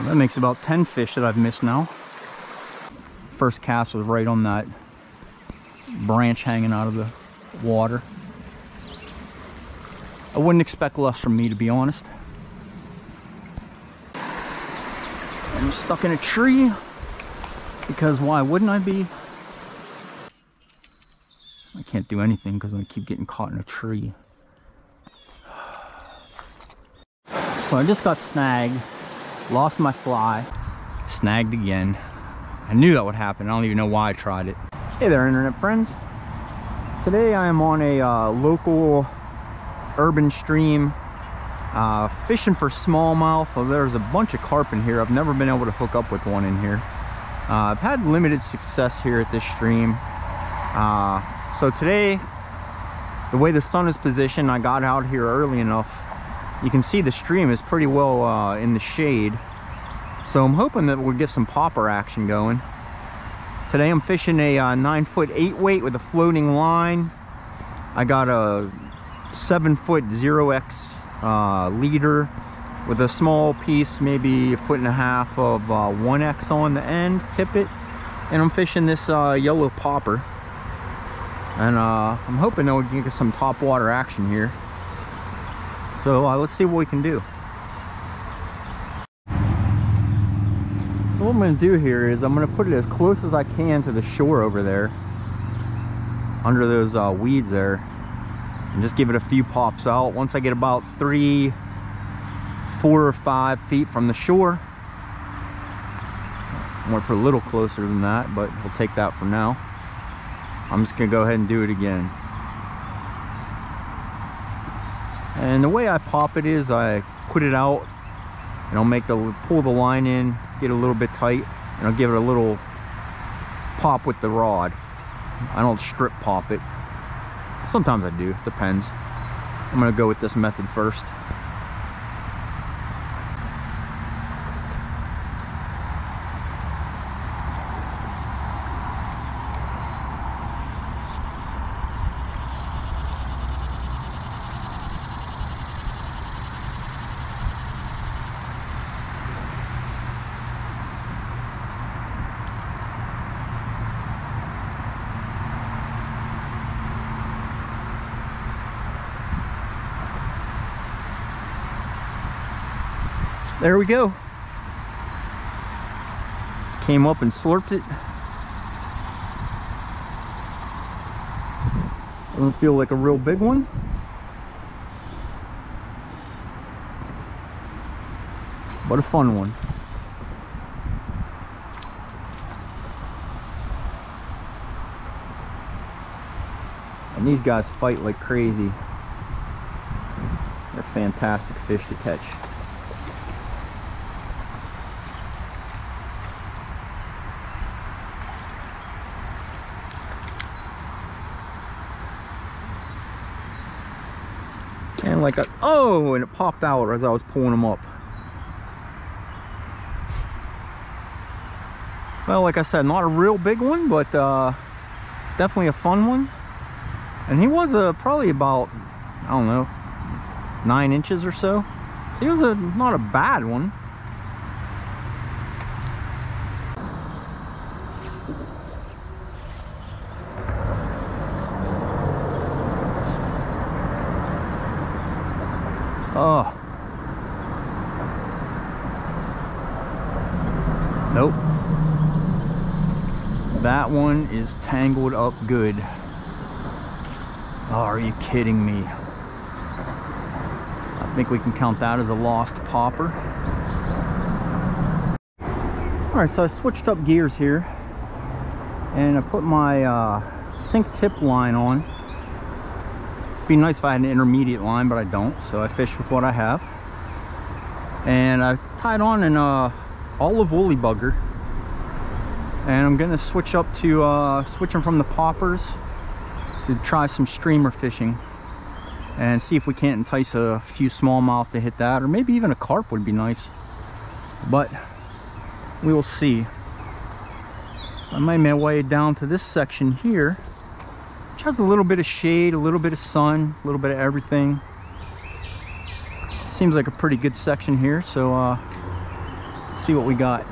That makes about 10 fish that I've missed now. First cast was right on that branch hanging out of the water. I wouldn't expect less from me, to be honest. I'm stuck in a tree, because why wouldn't I be? I can't do anything because I keep getting caught in a tree. So I just got snagged, lost my fly, snagged again. I knew that would happen. I don't even know why I tried it. Hey there, internet friends. Today I am on a local urban stream fishing for smallmouth. Well, there's a bunch of carp in here. I've never been able to hook up with one in here. I've had limited success here at this stream. So today, the way the sun is positioned, I got out here early enough. You can see the stream is pretty well in the shade. So I'm hoping that we'll get some popper action going. Today I'm fishing a 9-foot 8-weight with a floating line. I got a 7-foot 0x leader with a small piece, maybe 1.5 foot of 1x on the end, tippet. And I'm fishing this yellow popper. And I'm hoping that we can get some top water action here. So let's see what we can do. So what I'm going to do here is I'm going to put it as close as I can to the shore over there, under those weeds there, and just give it a few pops out. Once I get about 3, 4 or 5 feet from the shore, I'm going to put a little closer than that, but we'll take that for now. I'm just going to go ahead and do it again. And the way I pop it is I put it out and I'll pull the line in, get a little bit tight, and I'll give it a little pop with the rod. I don't strip pop it. Sometimes I do, depends. I'm gonna go with this method first. There we go. Just came up and slurped it. Doesn't feel like a real big one. But a fun one. And these guys fight like crazy. They're fantastic fish to catch. And like oh, and it popped out as I was pulling them up. Well, like I said, not a real big one, but definitely a fun one. And he was probably about, I don't know, 9 inches or so. So he was not a bad one. Oh. Nope. That one is tangled up good. Oh, are you kidding me? I think we can count that as a lost popper. Alright, so I switched up gears here. And I put my sink tip line on. Be nice if I had an intermediate line, but I don't, so I fish with what I have. And I tied on an olive woolly bugger, and I'm gonna switch up to switching from the poppers to try some streamer fishing and see if we can't entice a few smallmouth to hit that, or maybe even a carp would be nice, but we will see. I made my way down to this section here, which has a little bit of shade, a little bit of sun, a little bit of everything. Seems like a pretty good section here, so Let's see what we got.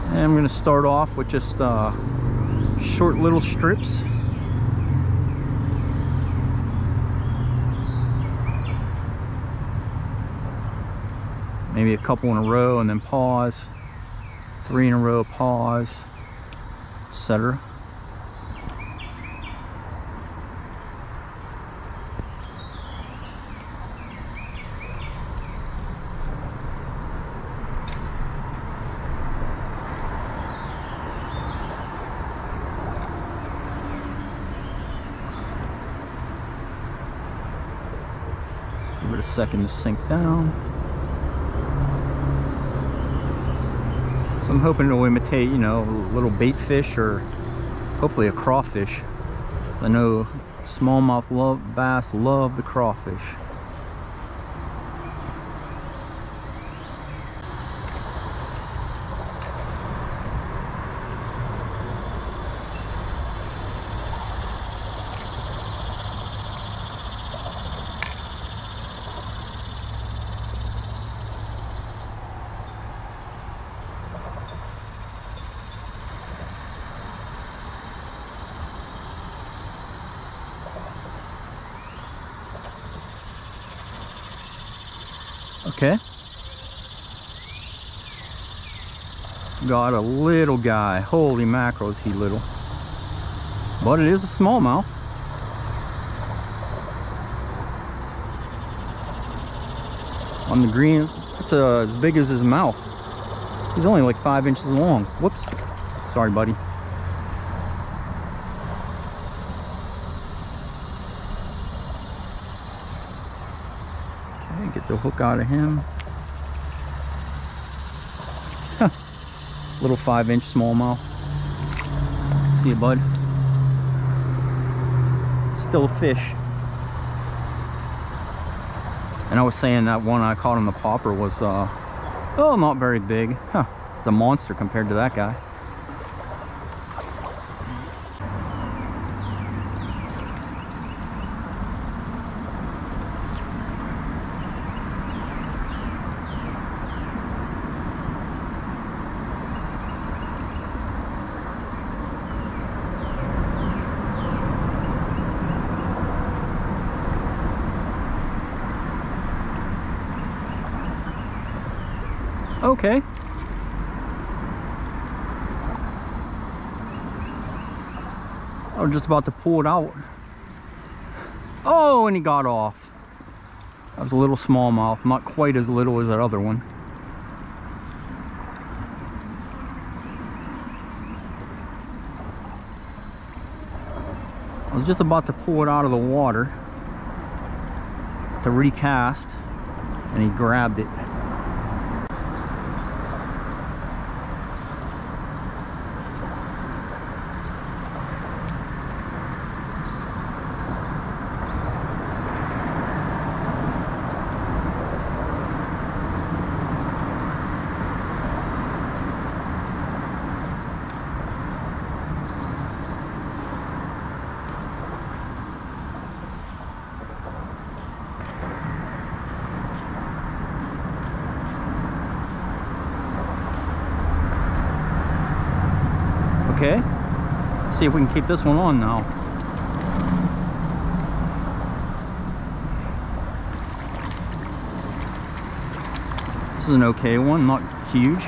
And I'm going to start off with just short little strips. Maybe a couple in a row and then pause. 3 in a row, pause, etc. Give it a second to sink down. So I'm hoping to imitate, you know, a little bait fish or hopefully a crawfish. I know smallmouth bass love the crawfish. Okay. Got a little guy. Holy mackerel, is he little. But it is a smallmouth. On the green, it's as big as his mouth. He's only like 5 inches long. Whoops. Sorry, buddy. Get the hook out of him. Huh. Little 5-inch smallmouth. See you, bud. Still a fish. And I was saying that one I caught on the popper was oh, not very big. Huh. It's a monster compared to that guy. Okay. I was just about to pull it out. Oh, and he got off. That was a little smallmouth, not quite as little as that other one. I was just about to pull it out of the water to recast, and he grabbed it. Okay, see if we can keep this one on now. This is an okay one, not huge.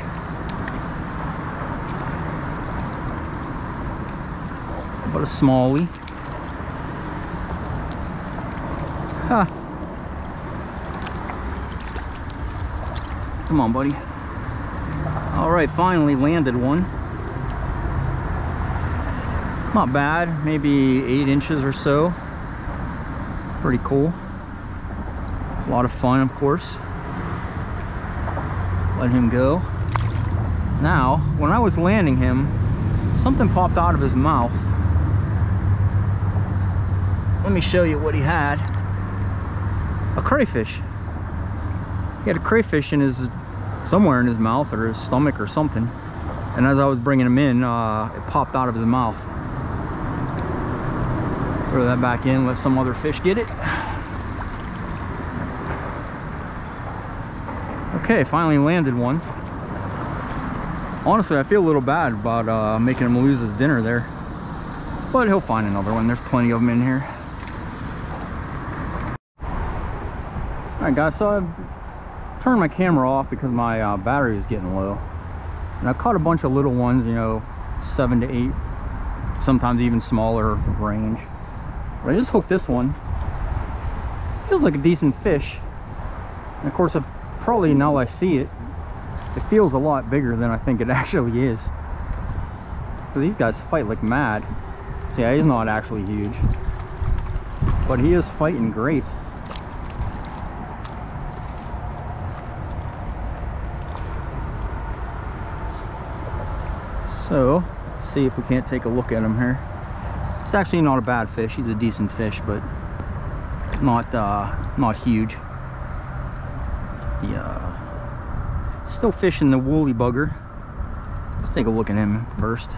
But a smallie. Huh. Come on, buddy. All right, finally landed one. Not bad, maybe 8 inches or so. Pretty cool. A lot of fun, of course. Let him go. Now, when I was landing him, something popped out of his mouth. Let me show you what he had. A crayfish. He had a crayfish in his somewhere in his mouth or his stomach or something. And as I was bringing him in, it popped out of his mouth. Throw that back in, let some other fish get it. Okay, finally landed one. Honestly, I feel a little bad about making him lose his dinner there, but he'll find another one. There's plenty of them in here. All right, guys, so I turned my camera off because my battery was getting low, and I caught a bunch of little ones, you know, 7 to 8, sometimes even smaller range. But I just hooked this one. Feels like a decent fish, and of course, probably now I see it, it feels a lot bigger than I think it actually is. So these guys fight like mad. So yeah, he's not actually huge, but he is fighting great. So let's see if we can't take a look at him here. It's actually not a bad fish. He's a decent fish, but not huge. Still fishing the woolly bugger. Let's take a look at him first.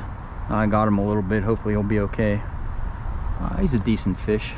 I got him a little bit. Hopefully he'll be okay. He's a decent fish.